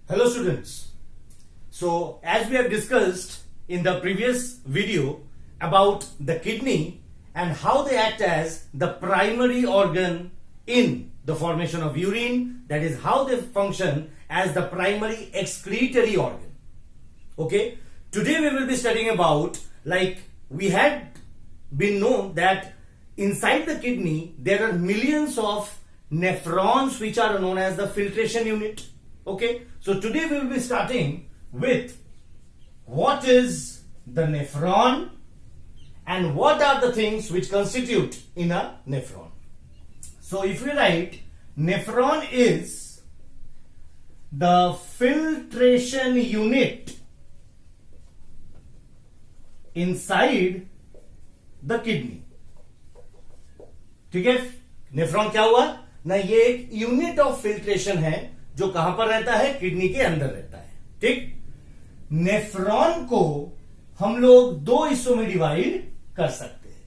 Hello students. So as we have discussed in the previous video about the kidney and how they act as the primary organ in the formation of urine, that is how they function as the primary excretory organ. Okay, today we will be studying about, like we had been known that inside the kidney there are millions of nephrons which are known as the filtration unit. Okay, so today we will be starting with what is the nephron and what are the things which constitute in a nephron. So if we write, nephron is the filtration unit inside the kidney. ठीक है, nephron क्या हुआ ना, ये एक unit of filtration है जो कहां पर रहता है, किडनी के अंदर रहता है. ठीक, नेफ्रॉन को हम लोग दो हिस्सों में डिवाइड कर सकते हैं.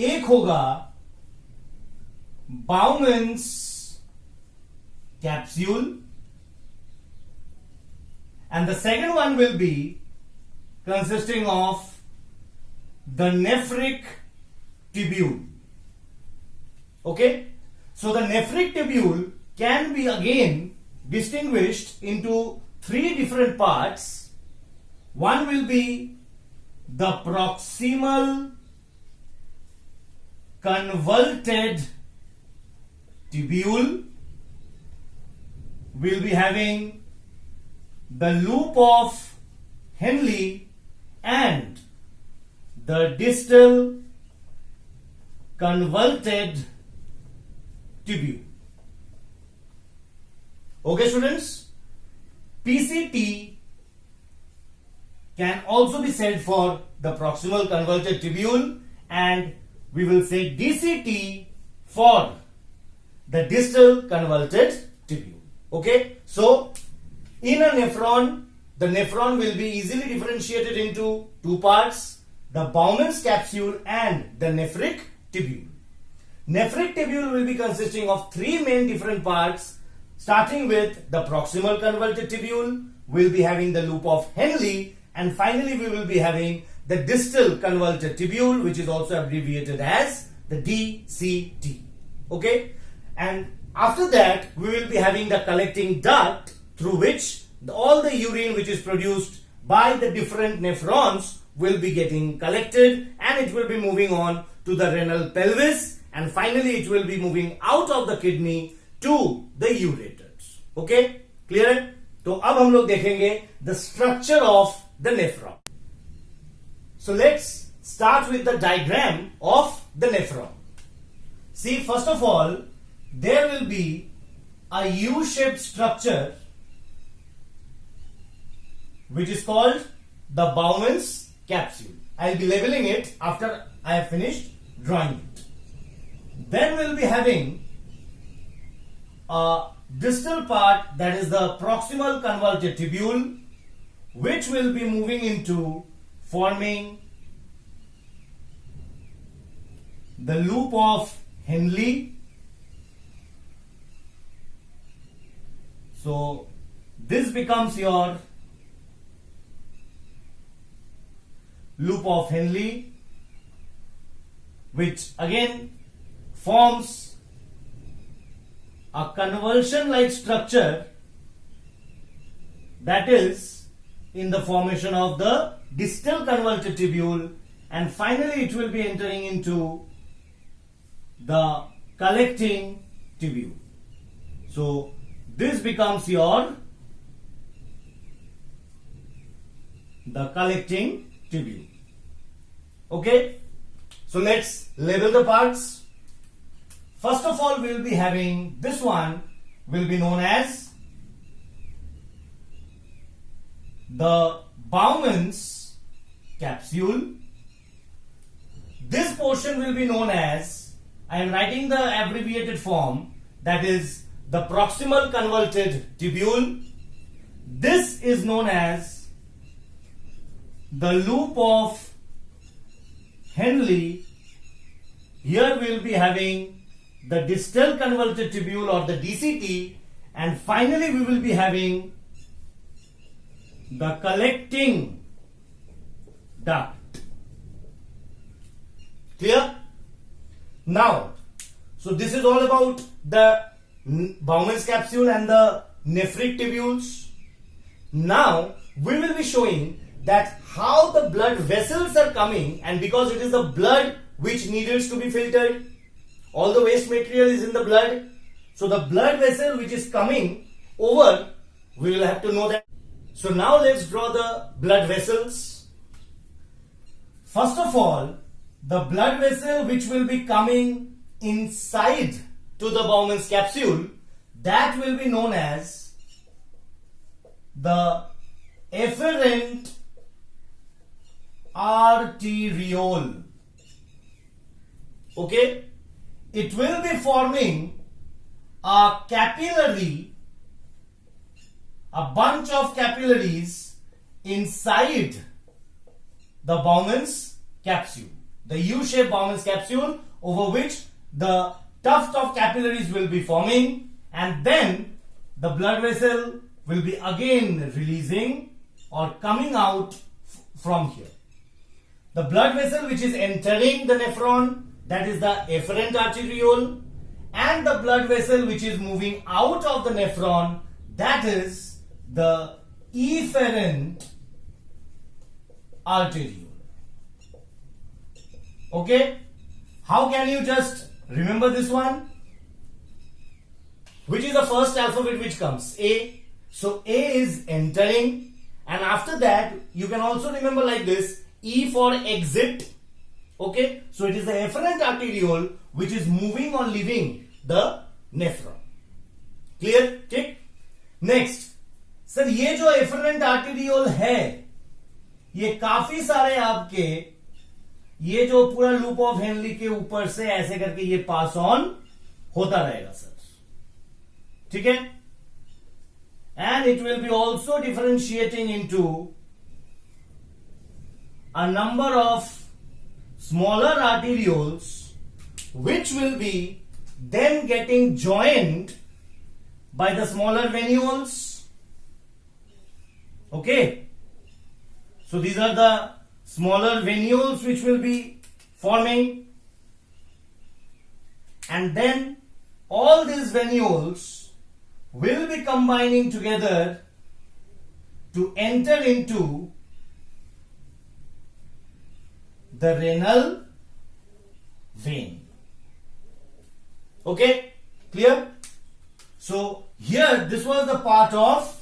एक होगा Bowman's capsule and the second one will be consisting of the nephric tubule. Okay, so the nephric tubule can be again distinguished into three different parts. One will be the proximal convoluted tubule, will be having the loop of Henle and the distal convoluted tubule. Okay students, PCT can also be said for the proximal convoluted tubule and we will say DCT for the distal convoluted tubule. Okay, so in a nephron, the nephron will be easily differentiated into two parts, the Bowman's capsule and the nephric tubule. Nephric tubule will be consisting of three main different parts, starting with the proximal convoluted tubule, will be having the loop of Henle, and finally we will be having the distal convoluted tubule, which is also abbreviated as the DCT. Okay, and after that we will be having the collecting duct through which all the urine which is produced by the different nephrons will be getting collected and it will be moving on to the renal pelvis and finally it will be moving out of the kidney to the ureters. Okay, clear? तो अब हम लोग देखेंगे the structure of the nephron. So let's start with the diagram of the nephron. See, first of all, there will be a U-shaped structure which is called the Bowman's capsule. I'll be labeling it after I have finished drawing it. Then we'll be having a distal part, that is the proximal convoluted tubule, which will be moving into forming the loop of Henle. So this becomes your loop of Henle, which again forms a convolution like structure that is in the formation of the distal convoluted tubule, and finally it will be entering into the collecting tubule. So this becomes your the collecting tubule. Okay, so let's label the parts. First of all, we will be having this one will be known as the Bowman's capsule. This portion will be known as, I am writing the abbreviated form, that is the proximal convoluted tubule. This is known as the loop of Henle. Here we will be having the distal convoluted tubule or the DCT, and finally we will be having the collecting duct. Clear? Now, so this is all about the Bowman's capsule and the nephric tubules. Now, we will be showing that how the blood vessels are coming, and because it is the blood which needs to be filtered, all the waste material is in the blood. So the blood vessel which is coming over, we will have to know that. So now let's draw the blood vessels. First of all, the blood vessel which will be coming inside to the Bowman's capsule, that will be known as the efferent arteriole. Okay? It will be forming a capillary, a bunch of capillaries inside the Bowman's capsule, the U-shaped Bowman's capsule, over which the tuft of capillaries will be forming, and then the blood vessel will be again releasing or coming out from here. The blood vessel which is entering the nephron, that is the efferent arteriole, and the blood vessel which is moving out of the nephron, that is the efferent arteriole. Okay? How can you just remember this one? Which is the first alphabet which comes? A. So A is entering, and after that you can also remember like this, E for exit. Okay, so it is the efferent arteriole which is moving or leaving the nephron. Clear? Tick. Next, sir ये जो efferent arteriole है, ये काफी सारे आपके ये जो पूरा लूप ऑफ हेनली के ऊपर से ऐसे करके ये पास ऑन होता रहेगा सर. ठीक है? And it will be also differentiating into a number of smaller arterioles which will be then getting joined by the smaller venules. Okay? So these are the smaller venules which will be forming, and then all these venules will be combining together to enter into the renal vein. Okay? Clear? So here this was the part of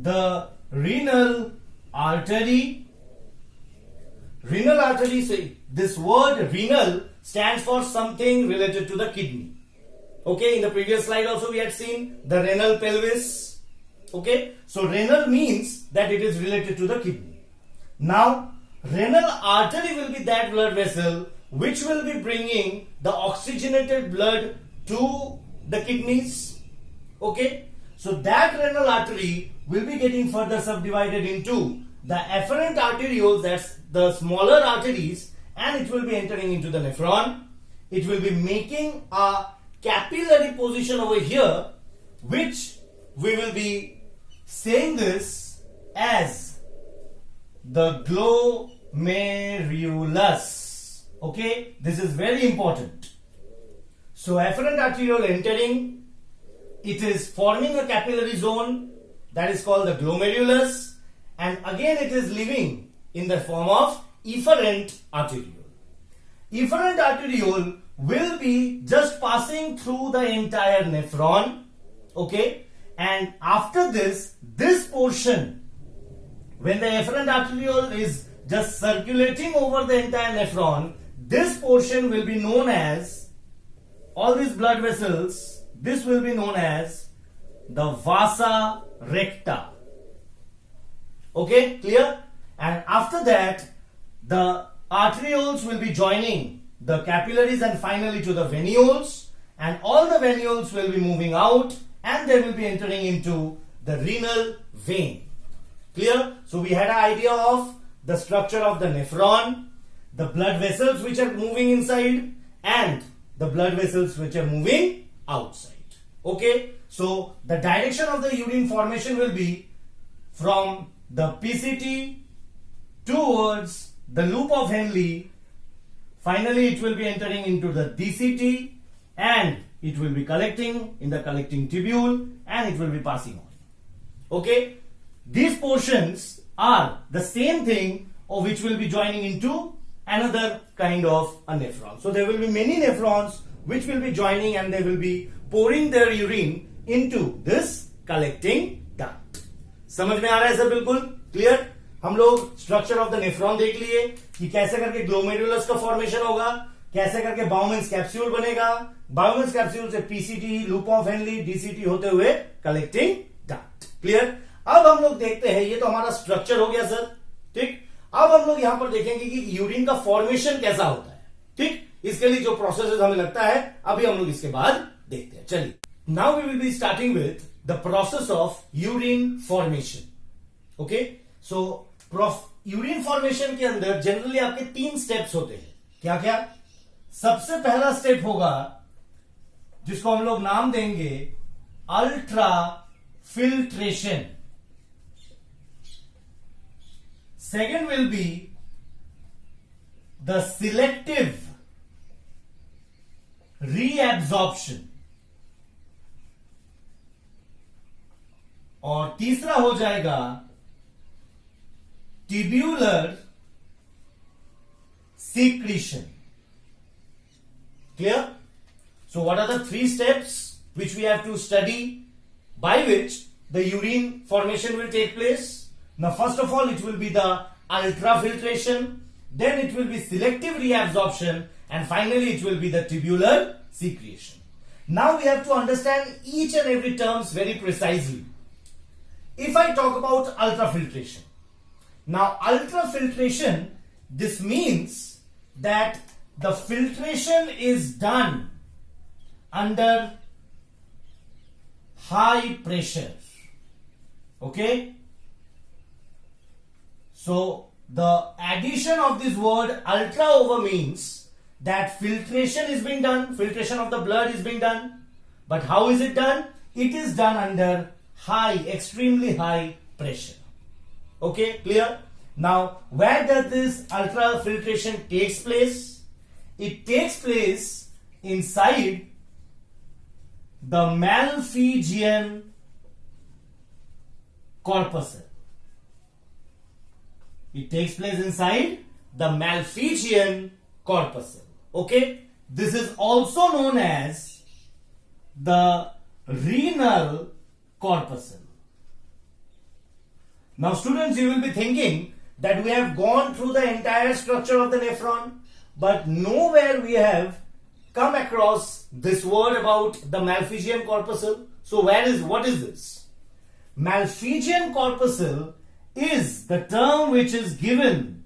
the renal artery. Renal artery, say this word renal stands for something related to the kidney. Okay, in the previous slide also we had seen the renal pelvis. Okay, so renal means that it is related to the kidney. Now, renal artery will be that blood vessel which will be bringing the oxygenated blood to the kidneys. Okay, so that renal artery will be getting further subdivided into the efferent arterioles, that's the smaller arteries, and it will be entering into the nephron. It will be making a capillary position over here, which we will be saying this as the glomerulus. Okay, this is very important. So efferent arteriole entering, it is forming a capillary zone that is called the glomerulus, and again it is living in the form of efferent arteriole. Efferent arteriole will be just passing through the entire nephron. Okay, and after this portion, when the efferent arteriole is just circulating over the entire nephron, this portion will be known as, all these blood vessels, this will be known as the vasa recta. Okay, clear? And after that, the arterioles will be joining the capillaries and finally to the venules, and all the venules will be moving out and they will be entering into the renal vein. Clear? So we had an idea of the structure of the nephron, the blood vessels which are moving inside, and the blood vessels which are moving outside. Okay? So the direction of the urine formation will be from the PCT towards the loop of Henle. Finally, it will be entering into the DCT and it will be collecting in the collecting tubule and it will be passing on. Okay, these portions are the same thing or which will be joining into another kind of a nephron. So there will be many nephrons which will be joining and they will be pouring their urine into this collecting duct. समझ में आ रहा है sir? बिल्कुल clear. हम लोग structure of the nephron देख लिए कि कैसे करके ग्लोमेरुलस का फॉर्मेशन होगा, कैसे करके बाउमेंस कैप्सूल बनेगा, बाउमेंस कैप्सूल से PCT, loop of Henley, DCT होते हुए कलेक्टिंग डक्ट. क्लियर. अब हम लोग देखते हैं, ये तो हमारा स्ट्रक्चर हो गया सर. ठीक. अब हम लोग यहां पर देखेंगे कि यूरिन का फॉर्मेशन कैसा होता है. ठीक. इसके लिए जो प्रोसेस हमें लगता है अभी हम लोग इसके बाद देखते हैं. चलिए, now we will be starting with the process of urine formation. Okay, so urine formation के अंदर जनरली आपके 3 स्टेप्स होते हैं. क्या क्या? सबसे पहला स्टेप होगा जिसको हम लोग नाम देंगे ultra filtration. Second will be the selective reabsorption और तीसरा हो जाएगा tubular secretion. Clear? So what are the 3 steps which we have to study by which the urine formation will take place? Now first of all it will be the ultrafiltration, then it will be selective reabsorption and finally it will be the tubular secretion. Now we have to understand each and every terms very precisely. If I talk about ultrafiltration, now ultrafiltration, this means that the filtration is done under high pressure. Okay, so the addition of this word ultra over means that filtration is being done, filtration of the blood is being done, but how is it done? It is done under high, extremely high pressure. Okay, clear? Now, where does this ultrafiltration takes place? It takes place inside the Malpighian corpuscle. It takes place inside the Malpighian corpuscle. Okay, this is also known as the renal corpuscle. Now students, you will be thinking that we have gone through the entire structure of the nephron, but nowhere we have come across this word about the Malpighian corpuscle. So what is this? Malpighian corpuscle is the term which is given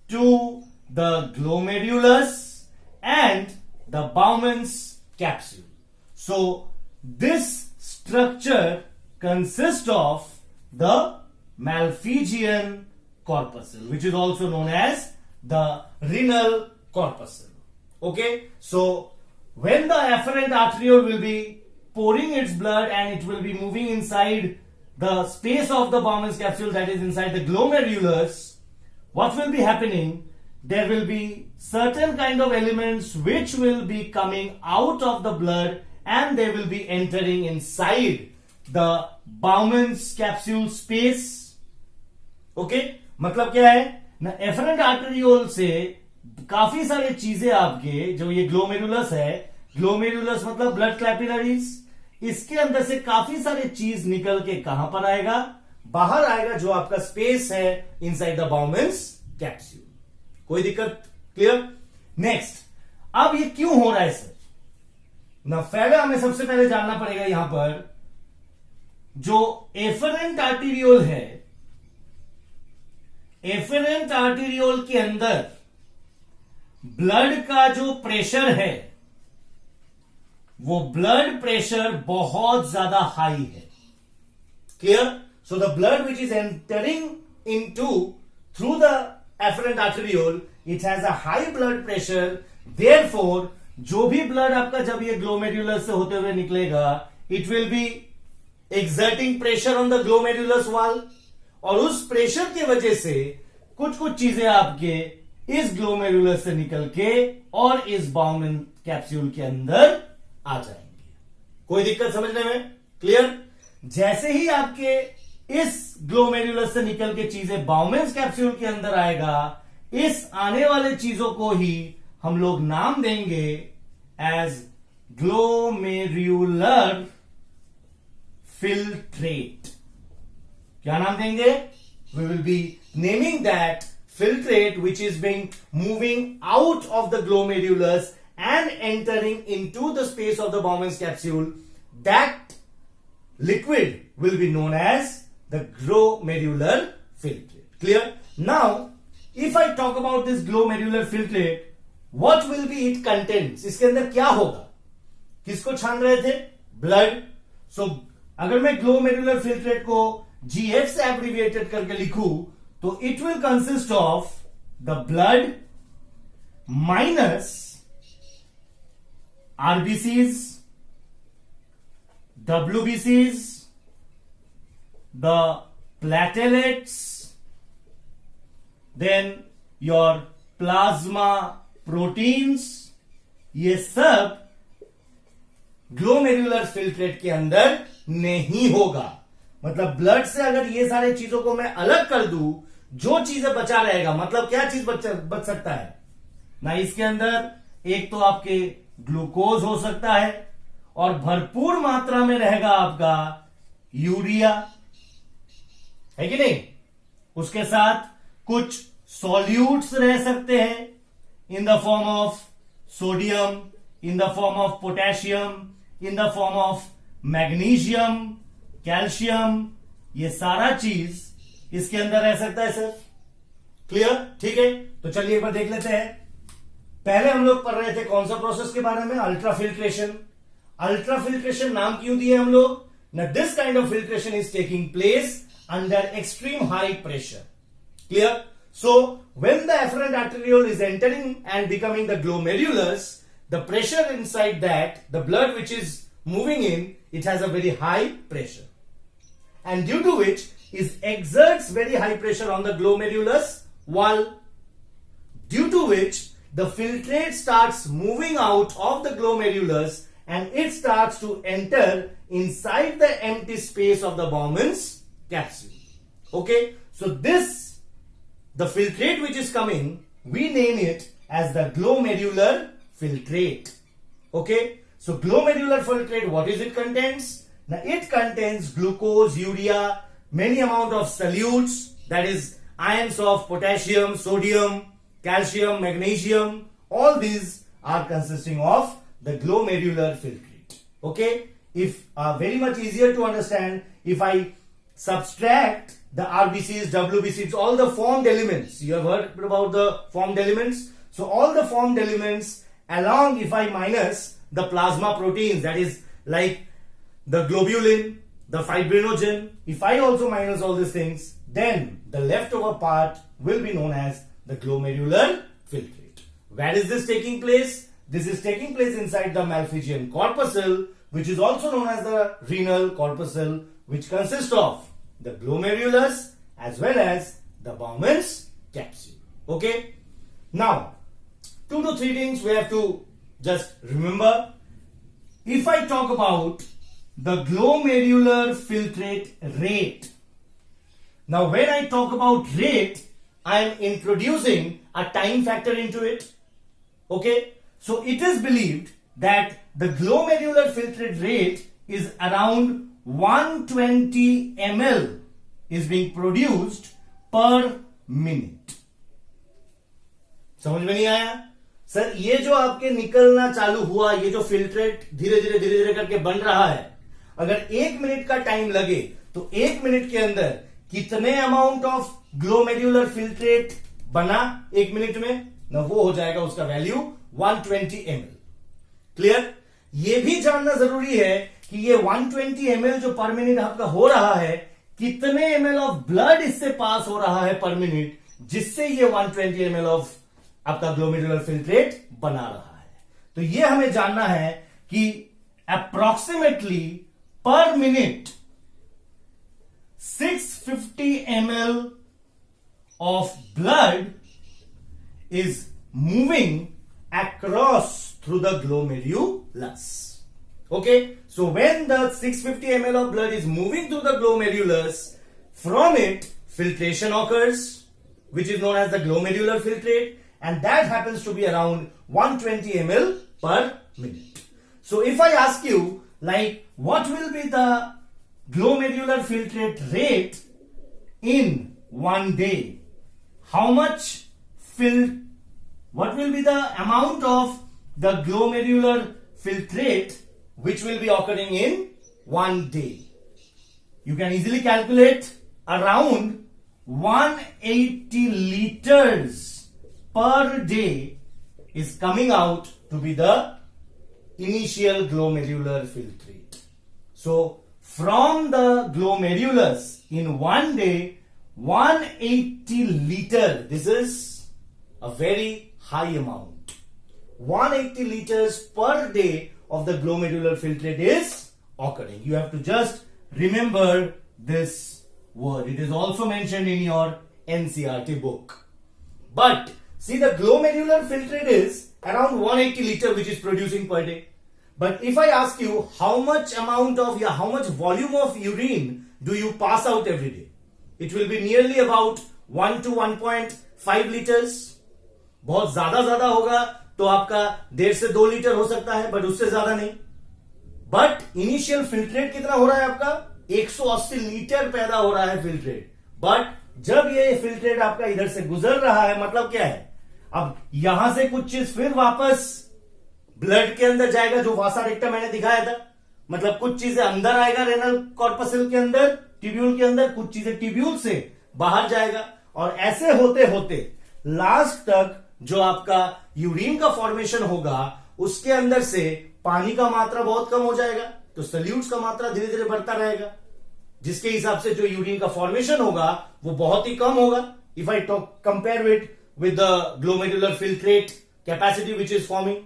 to the glomerulus and the Bowman's capsule. So this structure consists of the Malpighian corpuscle, which is also known as the renal corpuscle. Okay, so when the afferent arteriole will be pouring its blood and it will be moving inside the space of the Bowman's capsule, that is inside the glomerulus, what will be happening? There will be certain kind of elements which will be coming out of the blood and they will be entering inside the Bowman's capsule space. Okay, मतलब क्या है ना, efferent arteriole से काफी सारे चीजें आपके, जो ये ग्लोमेरुलस है, ग्लोमेरुलस मतलब ब्लड कैपिलरीज, इसके अंदर से काफी सारे चीज निकल के कहां पर आएगा? बाहर आएगा, जो आपका स्पेस है इनसाइड द बाउमेंस कैप्सूल. कोई दिक्कत? क्लियर? नेक्स्ट, अब ये क्यों हो रहा है सर? ना पहले हमें सबसे पहले जानना पड़ेगा यहां पर जो एफरेंट आर्टेरियोल है, एफरेंट आर्टेरियोल के अंदर ब्लड का जो प्रेशर है वो ब्लड प्रेशर बहुत ज्यादा हाई है. Clear? So the blood which is entering into through the afferent arteriole, it has a high blood pressure. Therefore जो भी ब्लड आपका जब ये ग्लोमेरुलस से होते हुए निकलेगा, it will be exerting pressure on the glomerulus wall, और उस प्रेशर की वजह से कुछ कुछ चीजें आपके इस ग्लोमेरुलस से निकल के और इस बाउमेन कैप्सूल के अंदर आ जाएंगे। कोई दिक्कत समझने में? क्लियर? जैसे ही आपके इस ग्लोमेरुलस से निकल के चीजें बाउमेन कैप्सूल के अंदर आएगा, इस आने वाले चीजों को ही हम लोग नाम देंगे एज ग्लोमेरुलर फिल्ट्रेट। क्या नाम देंगे? We will be naming that filtrate which is being moving out of the glomerulus and entering into the space of the Bowman's capsule. That liquid will be known as the glomerular filtrate. Clear? Now, if I talk about this glomerular filtrate, what will be its contents? इसके अंदर क्या होगा? किसको छान रहे थे? Blood. So, अगर मैं glomerular filtrate को GF से abbreviated करके लिखूं, तो it will consist of the blood minus RBCs, WBCs, the platelets, then your plasma proteins. ये सब ग्लोमेरुलर फिल्ट्रेट के अंदर नहीं होगा। मतलब ब्लड से अगर ये सारे चीजों को मैं अलग कर दूं, जो चीजें बचा रहेगा, मतलब क्या चीज बच सकता है ना, इसके अंदर एक तो आपके ग्लूकोज हो सकता है और भरपूर मात्रा में रहेगा आपका यूरिया, है कि नहीं? उसके साथ कुछ सॉल्यूट्स रह सकते हैं in the form of sodium, in the form of potassium, in the form of magnesium, calcium, ये सारा चीज इसके अंदर रह सकता है सर। क्लियर? ठीक है, तो चलिए एक बार देख लेते हैं। पहले हम लोग पढ़ रहे थे कौन सा प्रोसेस के बारे में? अल्ट्राफिल्ट्रेशन। अल्ट्राफिल्ट्रेशन नाम क्यों दिए हम लोग? ना, this kind of filtration is taking place under extreme high pressure. Clear? So when the afferent arteriole is entering and becoming the glomerulus, the pressure inside that, the blood which is moving in, it has a very high pressure, and due to which it exerts very high pressure on the glomerulus wall, due to which the filtrate starts moving out of the glomerulus and it starts to enter inside the empty space of the Bowman's capsule. Okay, so the filtrate which is coming, we name it as the glomerular filtrate. Okay, so glomerular filtrate, what is it contains? Now it contains glucose, urea, many amount of solutes, that is ions of potassium, sodium, calcium, magnesium. All these are consisting of the glomerular filtrate. Okay, if very much easier to understand, if I subtract the RBCs, WBCs, all the formed elements, you have heard about the formed elements. So all the formed elements along, if I minus the plasma proteins, that is like the globulin, the fibrinogen, if I also minus all these things, then the leftover part will be known as the glomerular filtrate. Where is this taking place? This is taking place inside the Malpighian corpuscle, which is also known as the renal corpuscle, which consists of the glomerulus as well as the Bowman's capsule. Okay, now 2 to 3 things we have to just remember. If I talk about the glomerular filtrate rate, now when I talk about rate, I am introducing a time factor into it. Okay, so it is believed that the glomerular filtrate rate is around 120 ml is being produced per minute. समझ में नहीं आया sir? ये जो आपके निकलना चालू हुआ, ये जो फिल्ट्रेट धीरे धीरे करके बन रहा है, अगर 1 मिनट का टाइम लगे तो 1 मिनट के अंदर कितने अमाउंट ऑफ ग्लोमेरुलर फिल्ट्रेट बना 1 मिनट में? ना, वो हो जाएगा उसका वैल्यू 120 ml. क्लियर? ये भी जानना जरूरी है कि ये 120 ml जो पर मिनट आपका हो रहा है, कितने ml ऑफ ब्लड इससे पास हो रहा है पर मिनट, जिससे ये 120 ml ऑफ आपका ग्लोमेरुलर फिल्ट्रेट बना रहा है. तो ये हमें जानना है कि approximately per minute 650 ml of blood is moving across through the glomerulus. Okay, so when the 650 ml of blood is moving through the glomerulus, from it filtration occurs, which is known as the glomerular filtrate, and that happens to be around 120 ml per minute. So if I ask you, like, what will be the glomerular filtrate rate in one day? How much what will be the amount of the glomerular filtrate which will be occurring in one day? You can easily calculate around 180 liters per day is coming out to be the initial glomerular filtrate. So from the glomerulus in one day, 180 liter, this is a very high amount. 180 liters per day of the glomerular filtrate is occurring. You have to just remember this word. It is also mentioned in your NCERT book. But see, the glomerular filtrate is around 180 liter which is producing per day. But if I ask you how much volume of urine do you pass out every day? It will be nearly about 1 to 1.5 liters. बहुत ज्यादा होगा तो आपका 1.5 से 2 litre हो सकता है, but उससे ज्यादा नहीं. बट इनिशियल फिल्ट्रेट कितना हो रहा है आपका? 180 लीटर पैदा हो रहा है फिल्ट्रेट. बट जब ये फिल्ट्रेट आपका इधर से गुजर रहा है, मतलब क्या है? अब यहां से कुछ चीज फिर वापस ब्लड के अंदर जाएगा, जो वासा रेक्टा मैंने दिखाया था. मतलब कुछ चीजें अंदर आएगा रेनल कॉर्पसल के अंदर, ट्यूब्यूल के अंदर, कुछ चीजें ट्यूब्यूल से बाहर जाएगा. और ऐसे होते होते लास्ट तक जो आपका यूरिन का फॉर्मेशन होगा, उसके अंदर से पानी का मात्रा बहुत कम हो जाएगा, तो सल्यूट्स का मात्रा धीरे धीरे बढ़ता रहेगा, जिसके हिसाब से जो यूरिन का फॉर्मेशन होगा वो बहुत ही कम होगा. If I talk compare it with the glomerular filtrate capacity which is forming.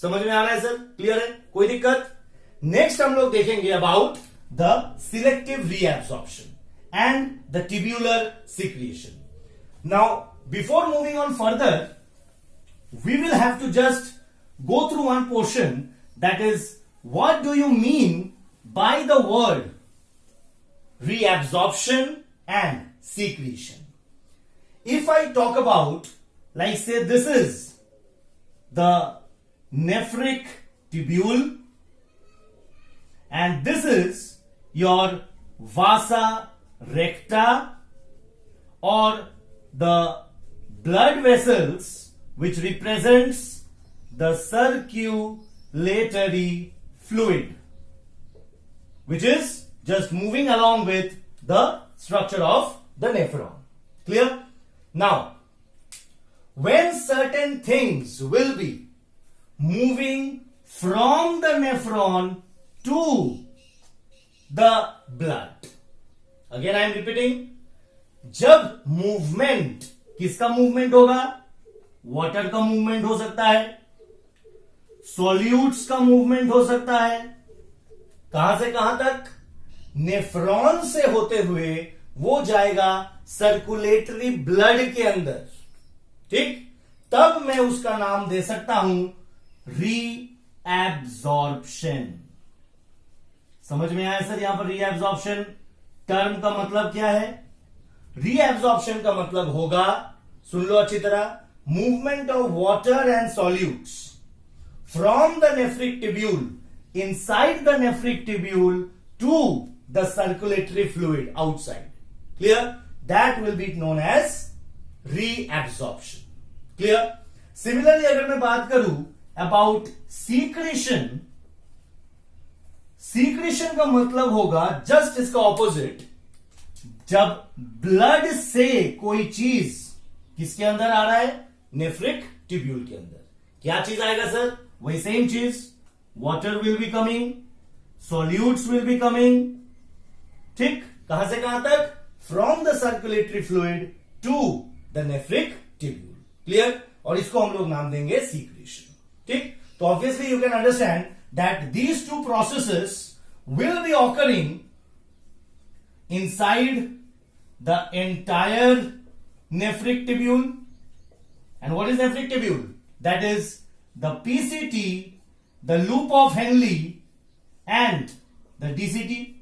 समझ में आ रहा है सर? क्लियर है? कोई दिक्कत? नेक्स्ट हम लोग देखेंगे about the selective reabsorption and the tubular secretion. Now before moving on further, we will have to just go through one portion, that is, what do you mean by the word reabsorption and secretion? If I talk about, like say this is the nephric tubule and this is your vasa recta, or the blood vessels which represents the circulatory fluid, which is just moving along with the structure of the nephron. Clear? Now, when certain things will be moving from the nephron to the blood, again I am repeating, जब movement, किसका movement होगा? Water का movement हो सकता है, solutes का movement हो सकता है. कहां से कहां तक? नेफ्रॉन से होते हुए वो जाएगा सर्कुलेटरी ब्लड के अंदर. ठीक? तब मैं उसका नाम दे सकता हूं रीएब्सॉर्प्शन. समझ में आया सर? यहां पर रीएब्सॉर्प्शन टर्म का मतलब क्या है? रीएब्सॉर्प्शन का मतलब होगा, सुन लो अच्छी तरह, movement of water and solutes from the nephric tubule, inside the nephric tubule to the circulatory fluid outside. Clear? That will be known as reabsorption. Clear? Similarly अगर मैं बात करूं अबाउट सीक्रेशन, सीक्रेशन का मतलब होगा जस्ट इसका opposite. जब blood से कोई चीज किसके अंदर आ रहा है? नेफ्रिक ट्यूब्यूल के अंदर. क्या चीज आएगा सर? वही सेम चीज. Water will be coming, solutes will be coming. ठीक? कहां से कहां तक? From the circulatory fluid to the nephric tubule. Clear? और इसको हम लोग नाम देंगे सीक्रेशन. ठीक? तो obviously you can understand that these two processes will be occurring inside the entire nephric tubule. And what is nephric tubule? That is the PCT, the loop of Henle and the DCT.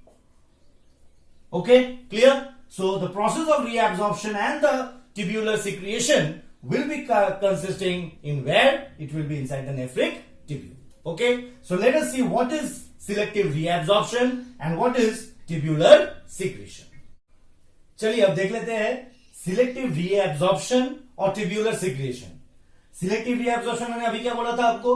Okay, clear? So the process of reabsorption and the tubular secretion will be consisting in where? It will be inside the nephric tubule. Okay, so let us see what is selective reabsorption and what is tubular secretion. चलिए अब देख लेते हैं selective reabsorption और tubular secretion. Selective reabsorption मैंने अभी क्या बोला था आपको?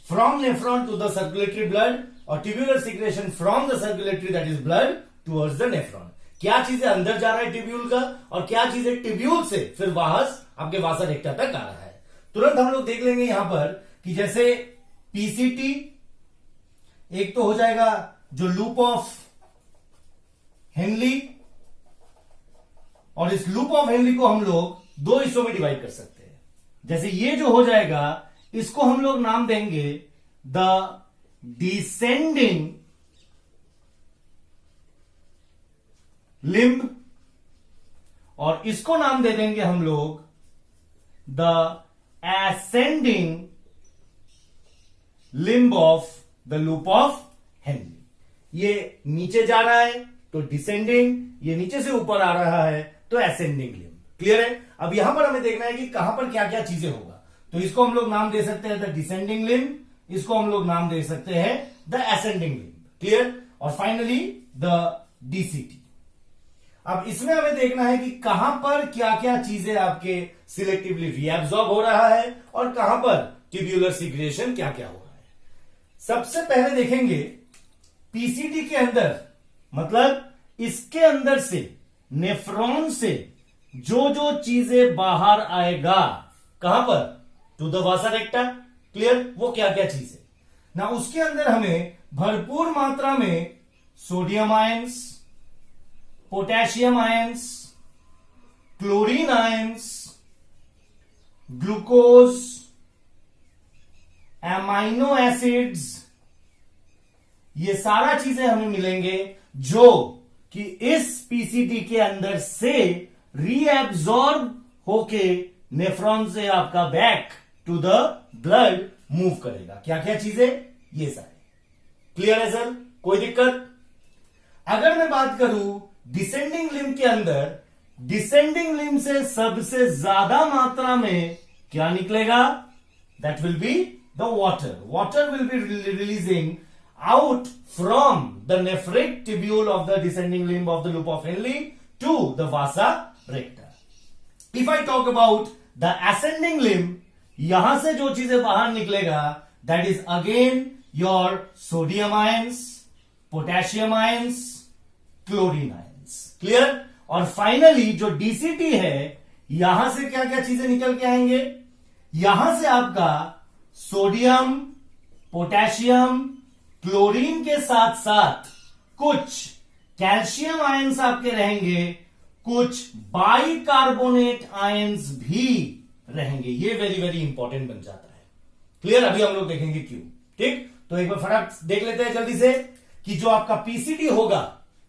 From nephron to the circulatory blood, और tubular secretion from the circulatory that is blood towards the nephron. क्या चीजें अंदर जा रहा है ट्यूब्यूल का और क्या चीजें ट्यूब्यूल से फिर वाहस आपके वासा रेक्टा तक आ रहा है. तुरंत हम लोग देख लेंगे यहां पर कि जैसे पीसीटी एक तो हो जाएगा जो लूप ऑफ हेनली, और इस लूप ऑफ हेनली को हम लोग दो हिस्सों में डिवाइड कर सकते हैं. जैसे ये जो हो जाएगा इसको हम लोग नाम देंगे द डिसेंडिंग लिम्ब, और इसको नाम दे देंगे हम लोग the ascending limb of the loop of Henley. ये नीचे जा रहा है तो डिसेंडिंग, ये नीचे से ऊपर आ रहा है तो एसेंडिंग लिम्ब. क्लियर है? अब यहां पर हमें देखना है कि कहां पर क्या क्या चीजें होगा. तो इसको हम लोग नाम दे सकते हैं द डिसेंडिंग लिम्ब, इसको हम लोग नाम दे सकते हैं द एसेंडिंग लिम्ब. क्लियर? और फाइनली द डीसीटी. अब इसमें हमें देखना है कि कहां पर क्या क्या चीजें आपके सिलेक्टिवली रीएब्सॉर्ब हो रहा है और कहां पर ट्यूब्यूलर सिक्रेशन क्या क्या हो रहा है. सबसे पहले देखेंगे पीसीटी के अंदर, मतलब इसके अंदर से नेफ्रॉन से जो जो चीजें बाहर आएगा कहां पर? To the vasa recta. Clear? वो क्या क्या चीजें ना, उसके अंदर हमें भरपूर मात्रा में sodium ions, potassium ions, chlorine ions, glucose, amino acids, ये सारा चीजें हमें मिलेंगे जो कि इस पीसीटी के अंदर से रीएब्सॉर्ब होके नेफ्रॉन से आपका back to the blood move करेगा. क्या क्या चीजें? ये सारे. क्लियर है सर? कोई दिक्कत? अगर मैं बात करूं डिसेंडिंग लिम्ब के अंदर, डिसेंडिंग लिम्ब से सबसे ज्यादा मात्रा में क्या निकलेगा? That will be the water. Water will be releasing out from the nephric tubule of the descending limb of the loop of Henle to the vasa recta. If I talk about the ascending limb, यहां से जो चीजें बाहर निकलेगा that is again your sodium ions, potassium ions, chlorine ions. Clear? और finally जो DCT है यहां से क्या क्या चीजें निकल के आएंगे? यहां से आपका सोडियम, पोटेशियम, क्लोरीन के साथ साथ कुछ कैल्शियम आयंस आपके रहेंगे, कुछ बाइकार्बोनेट आयंस भी रहेंगे. ये वेरी वेरी इंपॉर्टेंट बन जाता है. क्लियर? अभी हम लोग देखेंगे क्यों. ठीक, तो एक बार फटाफट देख लेते हैं जल्दी से कि जो आपका पीसीटी होगा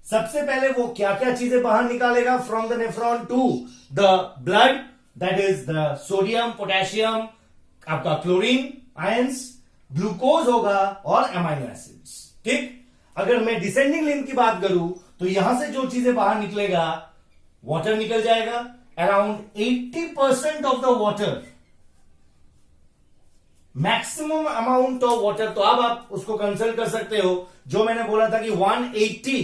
सबसे पहले वो क्या क्या चीजें बाहर निकालेगा from the nephron to the blood. That is the sodium, potassium, आपका क्लोरीन आयंस, ग्लूकोज होगा और एमाइनो एसिड्स. ठीक, अगर मैं डिसेंडिंग लिम्ब की बात करूं तो यहां से जो चीजें बाहर निकलेगा, वाटर निकल जाएगा. Around 80% of the water, maximum amount of water. तो अब आप उसको कंसल्ट कर सकते हो जो मैंने बोला था कि 180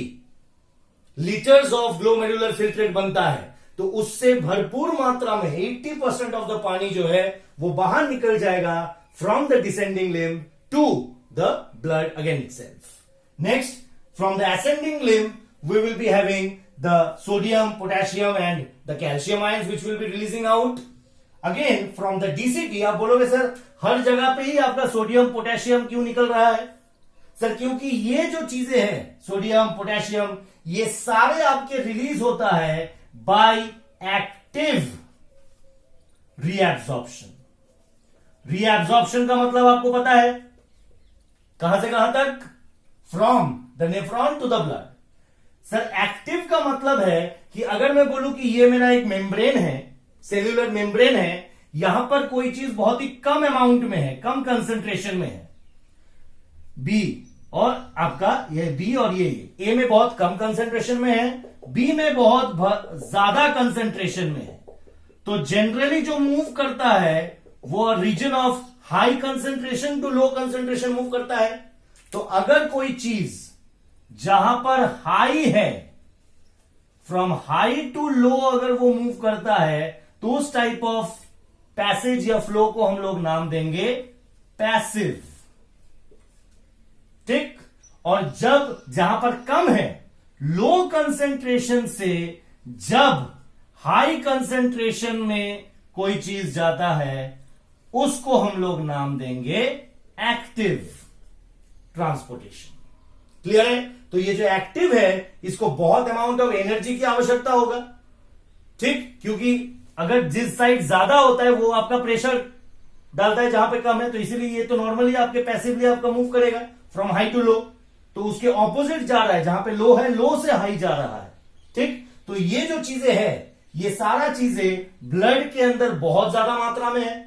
लीटर्स ऑफ ग्लोमेरुलर फिल्ट्रेट बनता है, तो उससे भरपूर मात्रा में 80% ऑफ द पानी जो है वो बाहर निकल जाएगा from the descending limb to the blood again itself. Next, from the ascending limb, we will be having the sodium, potassium and the calcium ions which will be releasing out. Again, from the DCT, आप बोलोगे sir हर जगह पे ही आपका sodium, potassium क्यों निकल रहा है? Sir क्योंकि ये जो चीजें हैं सोडियम, पोटेशियम, ये सारे आपके रिलीज होता है बाय एक्टिव रीएब्सॉर्प्शन. रीएब्सॉर्प्शन का मतलब आपको पता है कहां से कहां तक? From the nephron to the blood. Sir active का मतलब है कि अगर मैं बोलूं कि ये मेरा एक मेम्ब्रेन है, सेल्यूलर मेम्ब्रेन है, यहां पर कोई चीज बहुत ही कम अमाउंट में है, कम कंसंट्रेशन में है, बी और आपका ये बी और ये ए में बहुत कम कंसंट्रेशन में है, बी में बहुत ज्यादा कंसंट्रेशन में है, तो जनरली जो मूव करता है वो region of high concentration to low concentration move करता है। तो अगर कोई चीज जहां पर हाई है, फ्रॉम हाई टू लो अगर वो मूव करता है, तो उस टाइप ऑफ पैसेज या फ्लो को हम लोग नाम देंगे पैसिव। ठीक। और जब जहां पर कम है, लो कंसंट्रेशन से जब हाई कंसंट्रेशन में कोई चीज जाता है, उसको हम लोग नाम देंगे एक्टिव ट्रांसपोर्टेशन। क्लियर है? तो ये जो एक्टिव है, इसको बहुत अमाउंट ऑफ एनर्जी की आवश्यकता होगा। ठीक, क्योंकि अगर जिस साइड ज्यादा होता है वो आपका प्रेशर डालता है, जहां पे कम है, तो इसीलिए ये तो नॉर्मली आपके पैसिवली आपका मूव करेगा फ्रॉम हाई टू लो। तो उसके ऑपोजिट जा रहा है, जहां पे लो है, लो से हाई जा रहा है। ठीक, तो ये जो चीजें हैं, ये सारा चीजें ब्लड के अंदर बहुत ज्यादा मात्रा में है।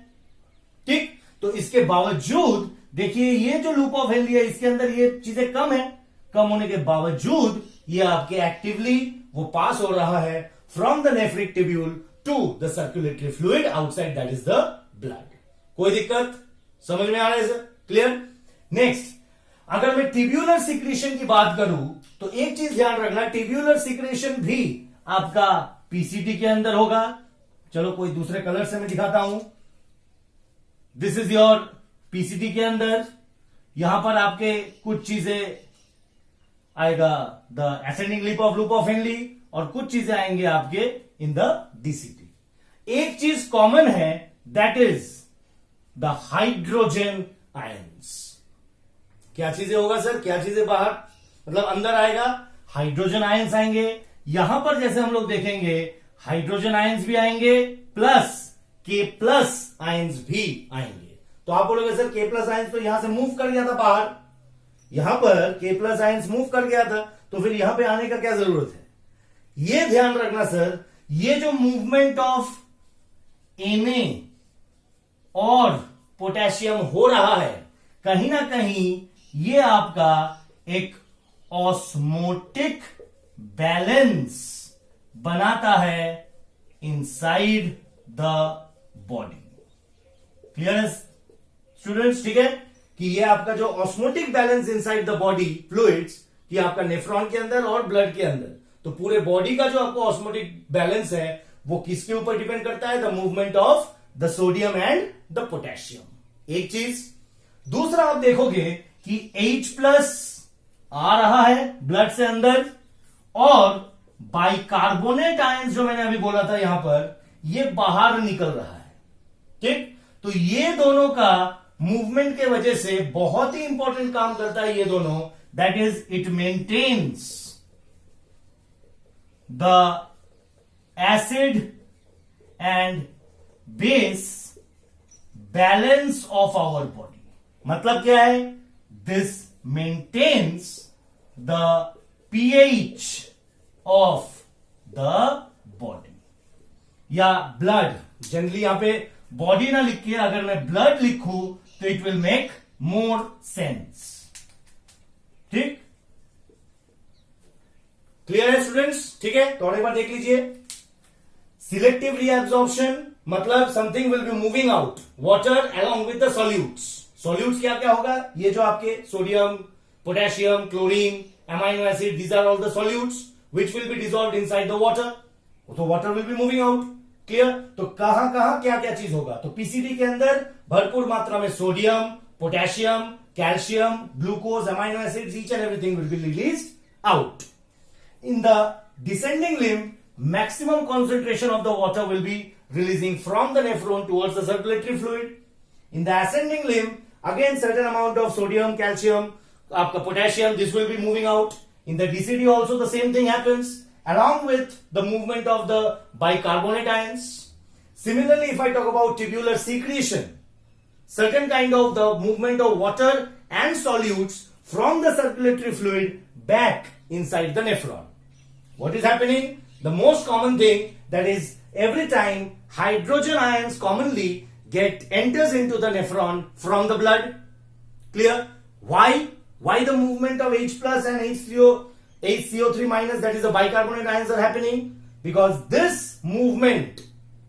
ठीक, तो इसके बावजूद देखिए ये जो लूप ऑफ हेनरी है, इसके अंदर ये चीजें कम है, कम होने के बावजूद ये आपके एक्टिवली वो पास हो रहा है from the nephric tubule to the circulatory fluid outside, that is the blood. कोई दिक्कत समझ में आ रहा है सर? क्लियर? नेक्स्ट, अगर मैं टिब्यूलर सिक्रेशन की बात करूं तो एक चीज ध्यान रखना, टिब्यूलर सिक्रेशन भी आपका पीसीटी के अंदर होगा। चलो कोई दूसरे कलर से मैं दिखाता हूं। दिस इज योर पीसीटी के अंदर, यहां पर आपके कुछ चीजें आएगा the ascending lip of loop of Henry, और कुछ चीजें आएंगे आपके इन द डीसीटी। एक चीज कॉमन है, that is the hydrogen ions. क्या चीजें होगा सर? क्या चीजें बाहर मतलब अंदर आएगा? हाइड्रोजन आयंस आएंगे। यहां पर जैसे हम लोग देखेंगे, हाइड्रोजन आयंस भी आएंगे प्लस के प्लस आयंस भी आएंगे। तो आप बोलोगे सर के प्लस आयंस तो यहां से मूव कर गया था बाहर, यहां पर के प्लस आयंस मूव कर गया था, तो फिर यहां पे आने का क्या जरूरत है? ये ध्यान रखना सर, ये जो मूवमेंट ऑफ Na और पोटेशियम हो रहा है, कहीं ना कहीं ये आपका एक ऑस्मोटिक बैलेंस बनाता है इनसाइड द बॉडी। क्लियर है स्टूडेंट्स? ठीक है कि ये आपका जो osmotic balance inside the body fluids, कि आपका नेफ्रॉन के अंदर और ब्लड के अंदर, तो पूरे बॉडी का जो आपको ऑस्मोटिक बैलेंस है वो किसके ऊपर डिपेंड करता है? The movement of the sodium and the potassium. एक चीज। दूसरा आप देखोगे कि H+ आ रहा है ब्लड से अंदर, और बाइकार्बोनेट आयंस जो मैंने अभी बोला था यहां पर, ये बाहर निकल रहा है। ठीक, तो ये दोनों का मूवमेंट के वजह से बहुत ही इंपॉर्टेंट काम करता है ये दोनों, that is it maintains the acid and base balance of our body. मतलब क्या है? This maintains the pH of the body या ब्लड। जनरली यहां पे बॉडी ना लिख के अगर मैं ब्लड लिखूं तो it will make more sense. ठीक, क्लियर है स्टूडेंट्स? ठीक है, तो और एक बार देख लीजिए। सिलेक्टिव रीअब्सॉर्प्शन मतलब something will be moving out water along with the solutes. Solutes क्या क्या होगा? ये जो आपके sodium, potassium, chlorine, amino acid, these are all the solutes which will be dissolved inside the water, तो water will be moving out। Clear? तो कहां कहां क्या क्या चीज होगा? तो पीसीडी के अंदर भरपूर मात्रा में sodium, potassium, calcium, glucose, amino acids, each and everything will be released out. In the descending limb, maximum concentration of the water will be releasing from the nephron towards the circulatory fluid. In the ascending limb, again certain amount of sodium, calcium, आपका potassium, this will be moving out. In the DCD also the same thing happens, along with the movement of the bicarbonate ions. Similarly, if I talk about tubular secretion, certain kind of the movement of water and solutes from the circulatory fluid back inside the nephron. What is happening? The most common thing, that is, every time hydrogen ions commonly enters into the nephron from the blood. Clear? Why the movement of H plus and HCO3 minus, that is the bicarbonate ions, are happening? Because this movement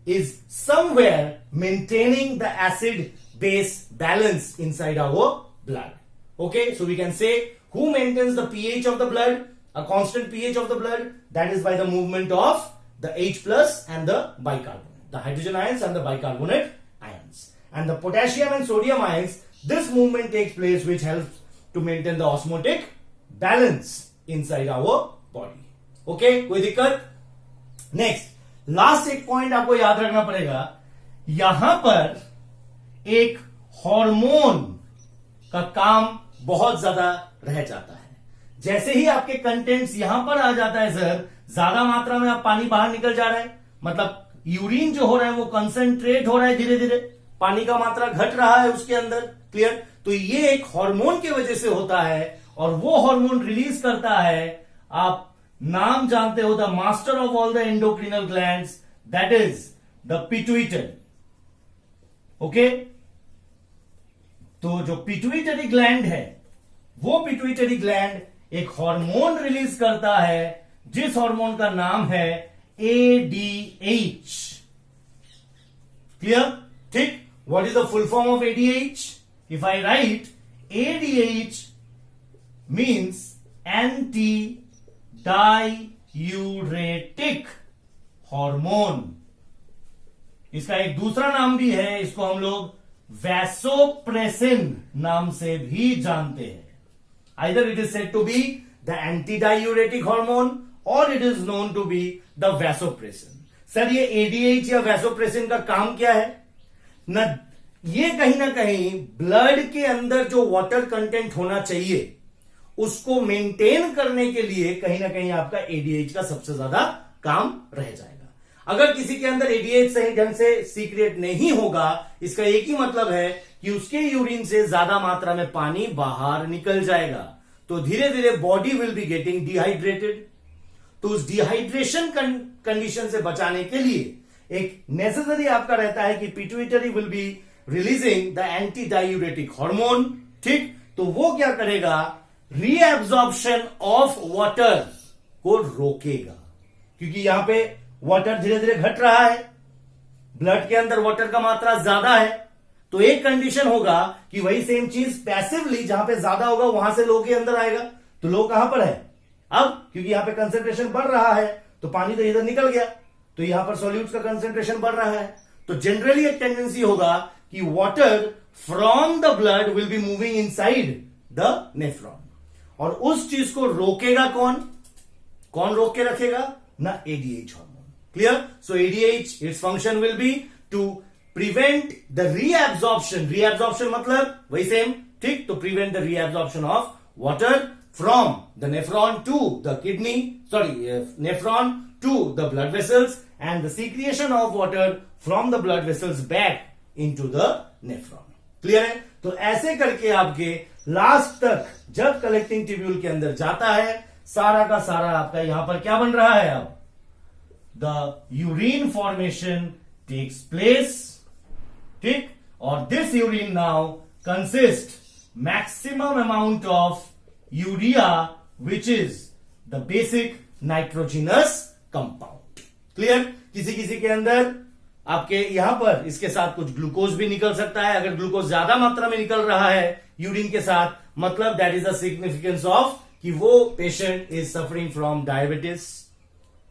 is somewhere maintaining the acid base balance inside our blood. Okay, so we can say who maintains the pH of the blood, a constant pH of the blood, that is by the movement of the H plus and the bicarbonate, the hydrogen ions and the bicarbonate ions. And the potassium and sodium ions, this movement takes place which helps to maintain the osmotic balance inside our body. Okay, कोई दिक्कत? Next, last एक point आपको याद रखना पड़ेगा, यहां पर एक हार्मोन का काम बहुत ज्यादा रह जाता है. जैसे ही आपके कंटेंट्स यहां पर आ जाता है सर, ज्यादा मात्रा में आप पानी बाहर निकल जा रहा है, मतलब यूरिन जो हो रहा है वो कंसंट्रेट हो रहा है, धीरे धीरे पानी का मात्रा घट रहा है उसके अंदर. क्लियर? तो ये एक हार्मोन की वजह से होता है, और वो हार्मोन रिलीज करता है, आप नाम जानते हो, the master of all the endocrinal glands, that is the pituitary. Okay, तो जो पिट्यूटरी ग्लैंड है, वो पिट्यूटरी ग्लैंड एक हार्मोन रिलीज करता है, जिस हार्मोन का नाम है ADH. क्लियर? ठीक. What is the full form of ADH? If I write ADH means antidiuretic hormone. इसका एक दूसरा नाम भी है, इसको हम लोग वैसोप्रेसिन नाम से भी जानते हैं. Either it is said to be the antidiuretic hormone or it is known to be the vasopressin. Sir ये ADH या वैसोप्रेसिन का काम क्या है? न ये कहीं ना कहीं ब्लड के अंदर जो वाटर कंटेंट होना चाहिए उसको मेंटेन करने के लिए कहीं ना कहीं आपका एडीएच का सबसे ज्यादा काम रह जाएगा. अगर किसी के अंदर एडीएच सही ढंग से सीक्रेट नहीं होगा, इसका एक ही मतलब है कि उसके यूरिन से ज्यादा मात्रा में पानी बाहर निकल जाएगा, तो धीरे धीरे body will be getting dehydrated. तो उस डिहाइड्रेशन कंडीशन से बचाने के लिए एक नेसेसरी आपका रहता है कि pituitary will be releasing the anti diuretic hormone. ठीक, तो वो क्या करेगा? रीएब्जॉर्प्शन ऑफ वाटर को रोकेगा, क्योंकि यहां पे वाटर धीरे धीरे घट रहा है, ब्लड के अंदर वाटर का मात्रा ज्यादा है. तो एक कंडीशन होगा कि वही सेम चीज पैसिवली जहां पे ज्यादा होगा वहां से लो के अंदर आएगा. तो लो कहां पर है अब? क्योंकि यहां पे कंसेंट्रेशन बढ़ रहा है, तो पानी तो इधर निकल गया, तो यहां पर सॉल्यूट्स का कंसेंट्रेशन बढ़ रहा है. तो जनरली एक टेंडेंसी होगा कि water from the blood will be moving inside the nephron, और उस चीज को रोकेगा कौन रोक के रखेगा? ना ADH hormone. Clear? So ADH, its function will be to prevent the reabsorption मतलब वही सेम. ठीक, तो prevent the reabsorption of water from the nephron to the nephron to the blood vessels, and the secretion of water from the blood vessels back into the nephron. Clear है? तो ऐसे करके आपके last तक जब collecting tubule के अंदर जाता है, सारा का सारा आपका यहां पर क्या बन रहा है? अब the urine formation takes place. ठीक, और this urine now consist maximum amount of urea, which is the basic nitrogenous compound. Clear? किसी किसी के अंदर आपके यहां पर इसके साथ कुछ ग्लूकोज भी निकल सकता है. अगर ग्लूकोज ज्यादा मात्रा में निकल रहा है यूरिन के साथ, मतलब that is the significance of कि वो patient is suffering from diabetes.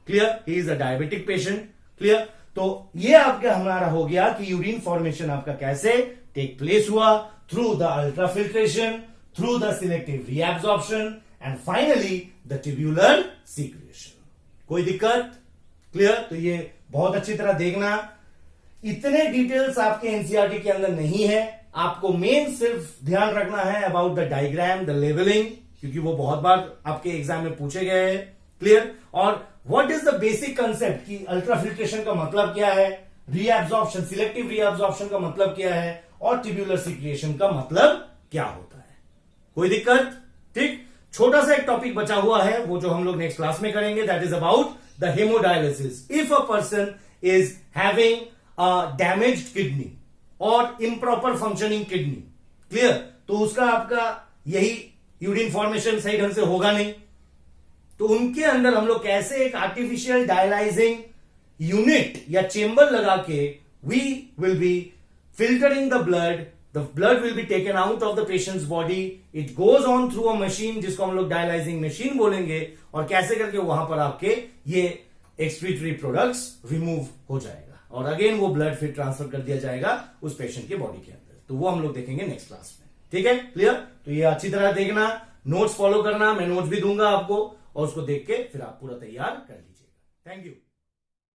Clear? He is a diabetic patient. Clear? तो ये आपका हमारा हो गया कि यूरिन फॉर्मेशन आपका कैसे टेक प्लेस हुआ, through the ultrafiltration, through the selective reabsorption, and finally the tubular secretion. कोई दिक्कत? क्लियर? तो ये बहुत अच्छी तरह देखना. इतने डिटेल्स आपके एनसीईआरटी के अंदर नहीं है. आपको मेन सिर्फ ध्यान रखना है about the diagram, the labelling, क्योंकि वो बहुत बार आपके एग्जाम में पूछे गए हैं. क्लियर? और what is the basic concept कि अल्ट्राफिल्ट्रेशन का मतलब क्या है, रीएब्जॉर्प्शन, सिलेक्टिव रीएब्जॉर्प्शन का मतलब क्या है, और ट्यूब्यूलर सीक्रेशन का मतलब क्या होता है. कोई दिक्कत? ठीक, छोटा सा एक टॉपिक बचा हुआ है, वो जो हम लोग नेक्स्ट क्लास में करेंगे, that is about the hemodialysis. If a person is having a damaged kidney और इम्प्रॉपर फंक्शनिंग किडनी, क्लियर, तो उसका आपका यही यूरिन फॉर्मेशन सही ढंग से होगा नहीं, तो उनके अंदर हम लोग कैसे एक आर्टिफिशियल डायलाइजिंग यूनिट या चेंबर लगा के we will be filtering the blood will be taken out of the patient's body, it goes on through a machine जिसको हम लोग डायलाइजिंग मशीन बोलेंगे, और कैसे करके वहां पर आपके ये एक्सक्रीटरी प्रोडक्ट्स रिमूव हो जाएगा और अगेन वो ब्लड फिर ट्रांसफर कर दिया जाएगा उस पेशेंट के बॉडी के अंदर. तो वो हम लोग देखेंगे नेक्स्ट क्लास में. ठीक है, क्लियर. तो ये अच्छी तरह देखना, नोट्स फॉलो करना, मैं नोट्स भी दूंगा आपको, और उसको देख के फिर आप पूरा तैयार कर लीजिएगा. Thank you.